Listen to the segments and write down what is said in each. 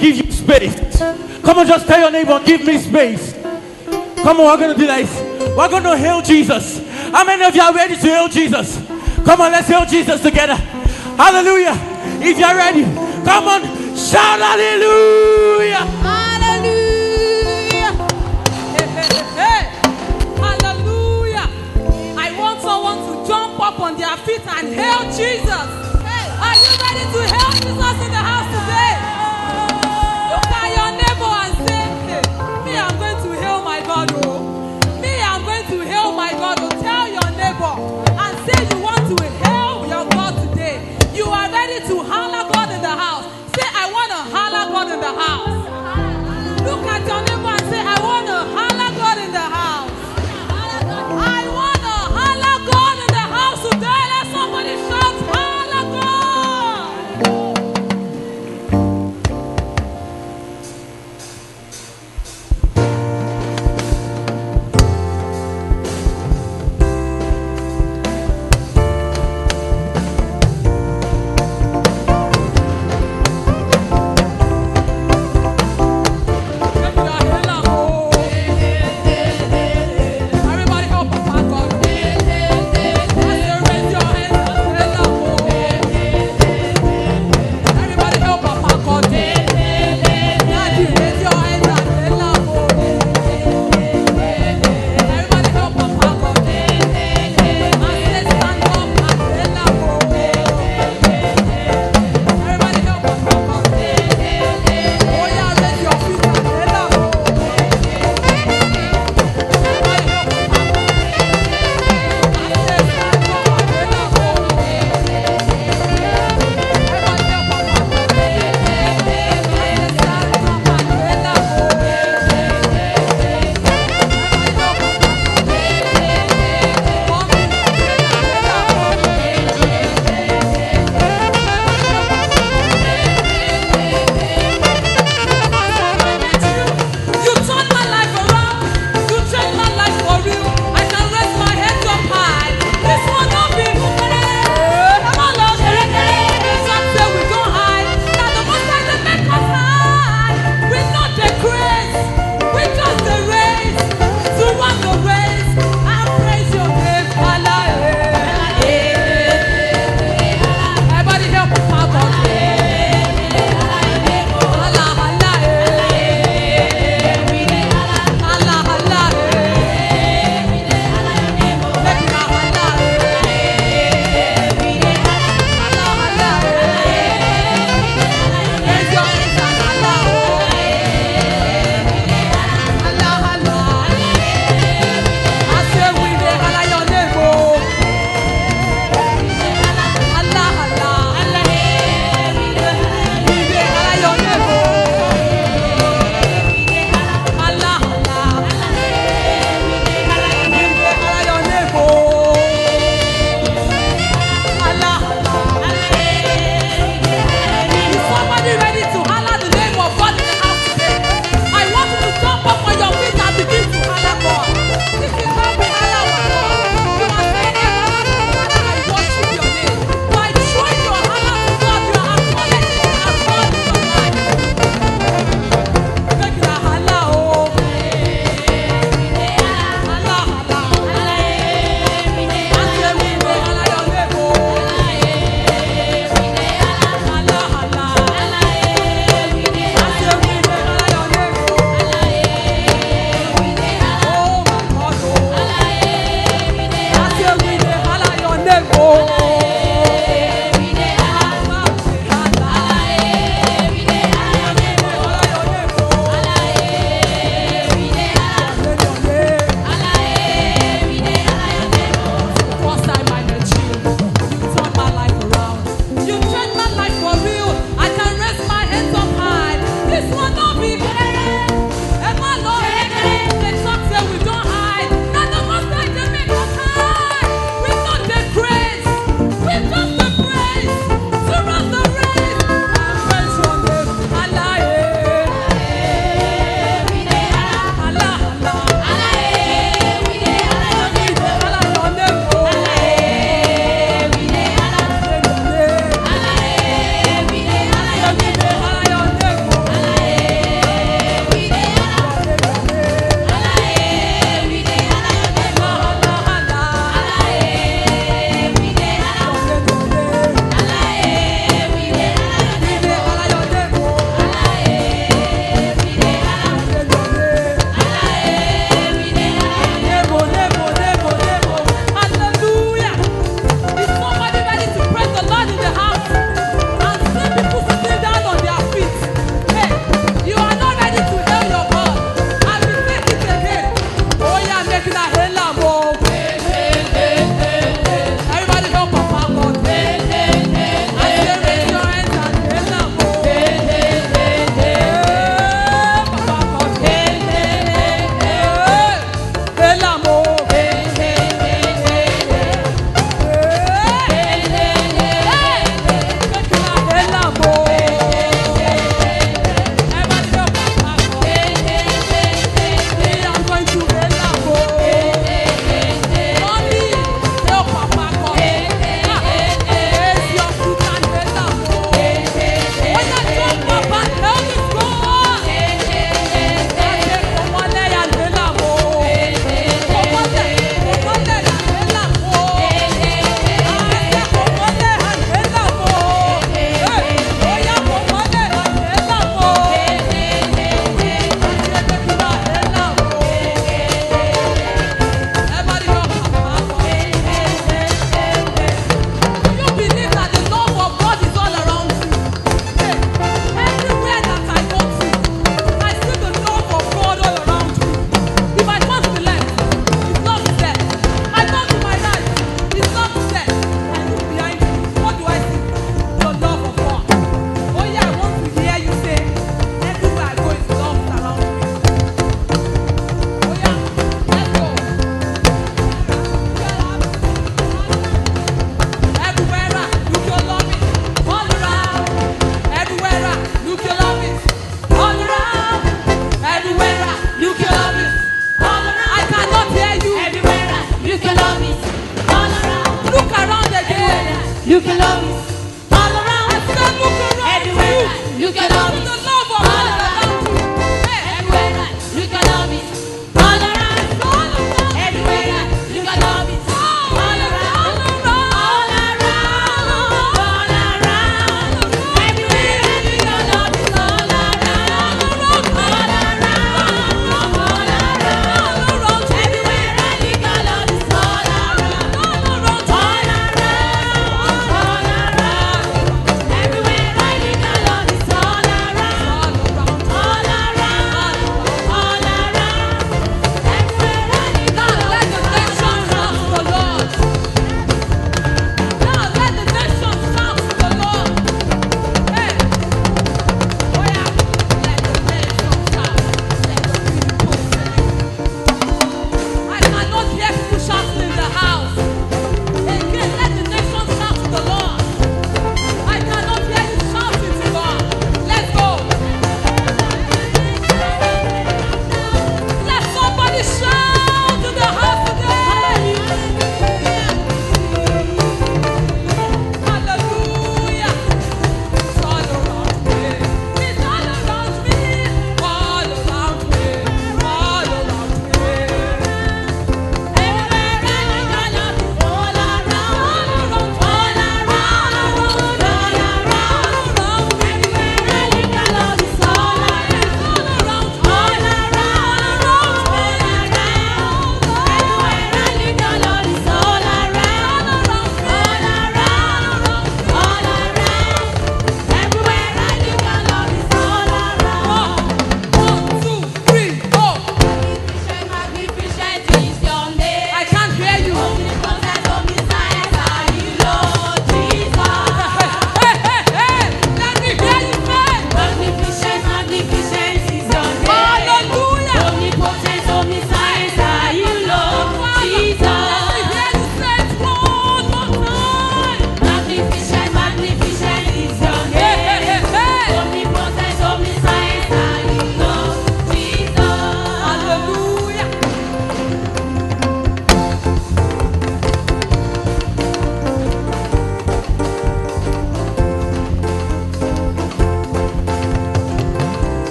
give you space. Come on, just tell your neighbor, give me space. Come on, we're going to do this. We're going to hail Jesus. How many of you are ready to hail Jesus? Come on, let's hail Jesus together. Hallelujah. If you're ready, come on, shout hallelujah. Hallelujah. Hey. Hallelujah. I want someone to jump up on their feet and hail Jesus. Are you ready to hail Jesus in the house today? Look at your neighbor and say, hey, me, I'm going to hail my God. Oh. Me, I'm going to hail my God. Oh. Tell your neighbor and say you want to hail your God today. You are ready to holler God in the house. Say, I want to holler God in the house. Look at your neighbor and say, I want to holler God in the house. I want to holler God in the house today. Let somebody shout, holler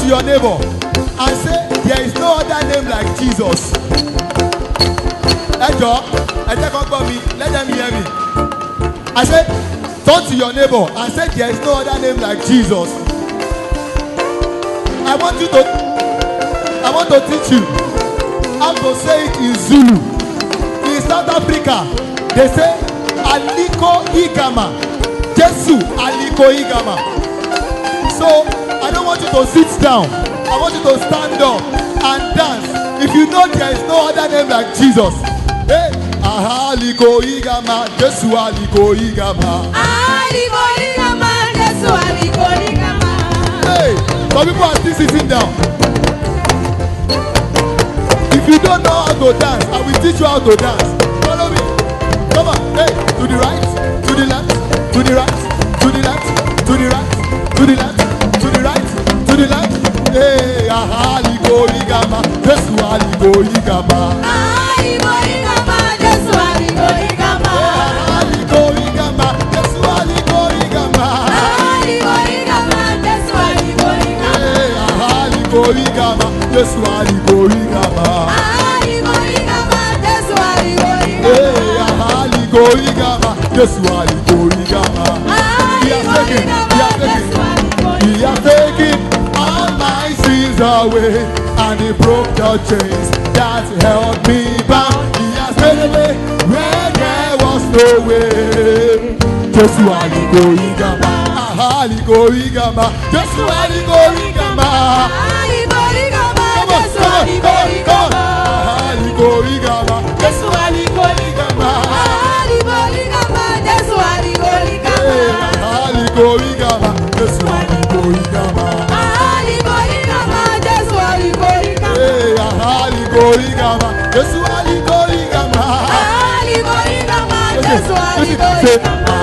to your neighbor and say, there is no other name like Jesus. Let them hear me. I said, turn to your neighbor and say, there is no other name like Jesus. I want to teach you how to say it in Zulu. In South Africa, they say Aliko Igama. Jesu Aliko Igama. So I don't want you to sit down. I I want you to stand up and dance. If you know there is no other name like Jesus. Hey, ahaliko igama, Jesu aliko igama. Aliko igama, Jesu aliko igama. Hey, some people are still sitting down. If you don't know how to dance, I will teach you how to dance. Follow me. Come on. Hey, to the right, to the left, to the right, to the left, to the right, to the left, to the right, to the left. Hey, ahaliko igama, Jesu aliko igama. Aliko igama, Jesu aliko igama. Ahaliko igama, Jesu aliko igama. Aliko igama, Jesu aliko igama. Hey, ahaliko igama, Jesu aliko igama. Aliko igama, Jesu aliko igama. Hey, ahaliko igama, Jesu aliko igama. He has taken all my sins away, and he broke the chains that held me bound. He has made a way where there was no way. Jesu aliko igama, ahaliko igama, Jesu aliko igama. Aliko igama, Jesu aliko igama. Ahaliko igama, Jesu aliko igama. Aliko igama, Jesu aliko igama. Ahaliko igama, Jesu aliko igama. Aliko igama, Jesu aliko igama. Ahaliko igama, Jesu aliko igama. Aliko igama, Jesu aliko igama.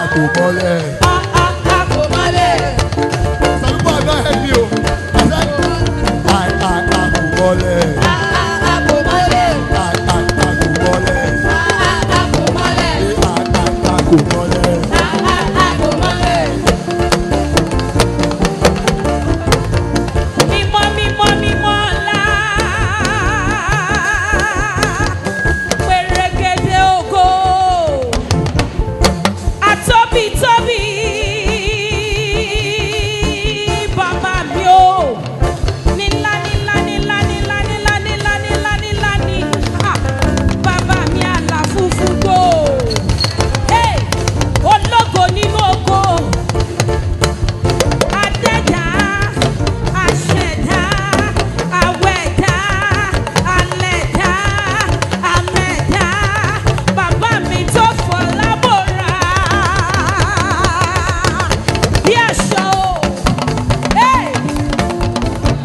Akomole. Akomole. Some people have not heard me. I said, akomole. Akomole. Akomole. Akomole. Akomole. Mímọ́, mímọ́, mímọ́ ńlá. Pèrègèdè ògo. Àtóbi tóbi. Bàbá mi o. Nílá, nílá, nílá, nílá, nílá, nílá, nílá, nílá ni. Bàbá mi àlà funfun gbò. Hey! Ológo nínú ògo. Adẹ́dá, aṣẹ̀dá, awẹ̀dá, alẹ̀dá, amẹ̀dá, bàbá mi tó fọ̀ lábòrà bí aṣọ o. Hey!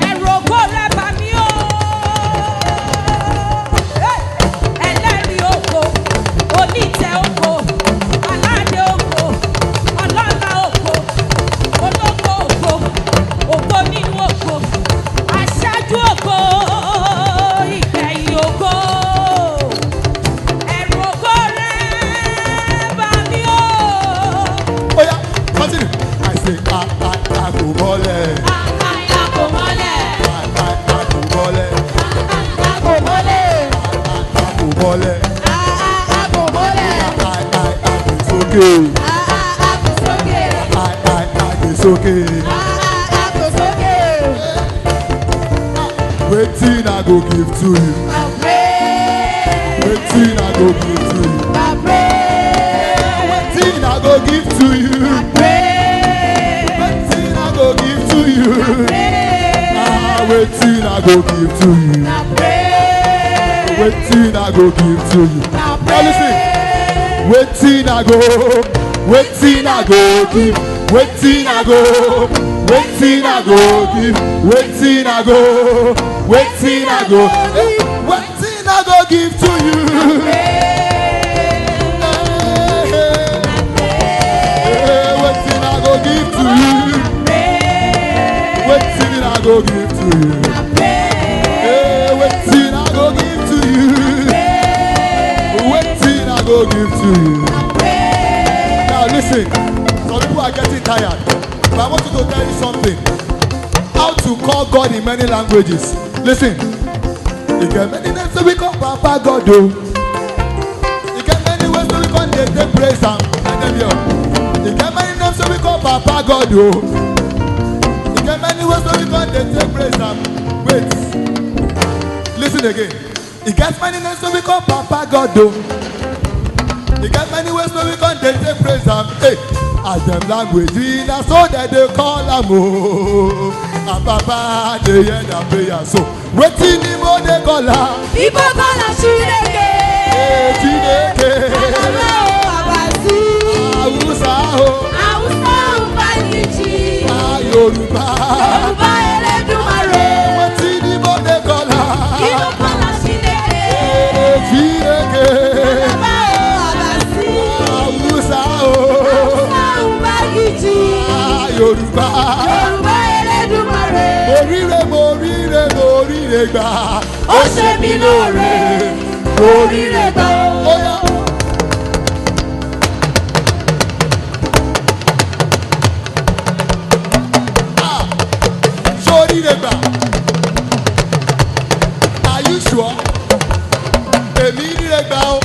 Ẹ̀rù ògo rẹ̀ bà mí o. Hey! Ẹlẹ́rìí ògo, onítẹ̀ ògo, aládé ògo, ọlọ́lá ògo, ológo ògo, ògo nínú ògo, aṣáájú ògo, ìgbẹ̀yìn ògo. Ẹ̀rù ògo rẹ̀ bà mí o. Oh yeah, continue. I say, akomole. Akomole. Akomole. Akomole. Akomole. Akomole. It's okay. Akosoke. It's okay. Akosoke. Wetin I go give to you? Wetin I go give to you? Wetin I go give to you? Wetin I go give to you? Wetin I go give to you? Wetin I go give to you? Now listen. Wetin I go give? Wetin I go give? Wetin I go give? Wetin I go give to you? Wetin I go give to you? Wetin I go give to you? Wetin I go give to you? Wetin I go give to you? Now listen, some people are getting tired, but I want you to tell you something. How to call God in many languages. Listen, you get many names that we call Papa God. You get many ways that we call they praise Him. You get many names that we call Papa God. You get many ways that we call they praise Him. Wait, listen again. You get many names that we call Papa God. You get many ways that we call they praise Him. Hey, as them language, that's so that they call Him. And Papa, they hear their prayer. So, waiting in the color. People call us Chineke. Chineke. Awusa o. Awusa Ubangiji. Yoruba. Yoruba Eledumare. Waiting in the color. People call us Chineke. Chineke. Awusa o. Awusa Ubangiji. Yoruba. Yoruba Eledumare. Morire gbà. Ó ṣe mí lóore. Morire gbà. Oya. Sorire gbà. Are you sure? Èmi rire gbà o.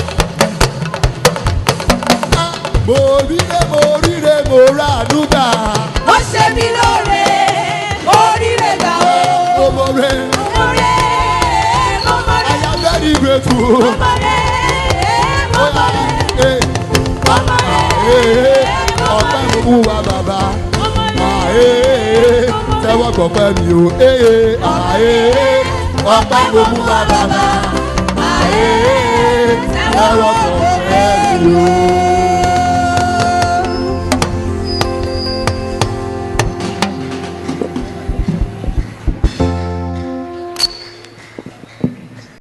Morire mo ràánú gbà. Ó ṣe mí lóore. Morire gbà o. Omore. I am very grateful. Ọpẹ́ mo mú wa bàbá. Tẹ́wọ́ gbọ̀pẹ́ mi o. Ọpẹ́ mo mú wa bàbá. Tẹ́wọ́ gbọ̀pẹ́ mi o.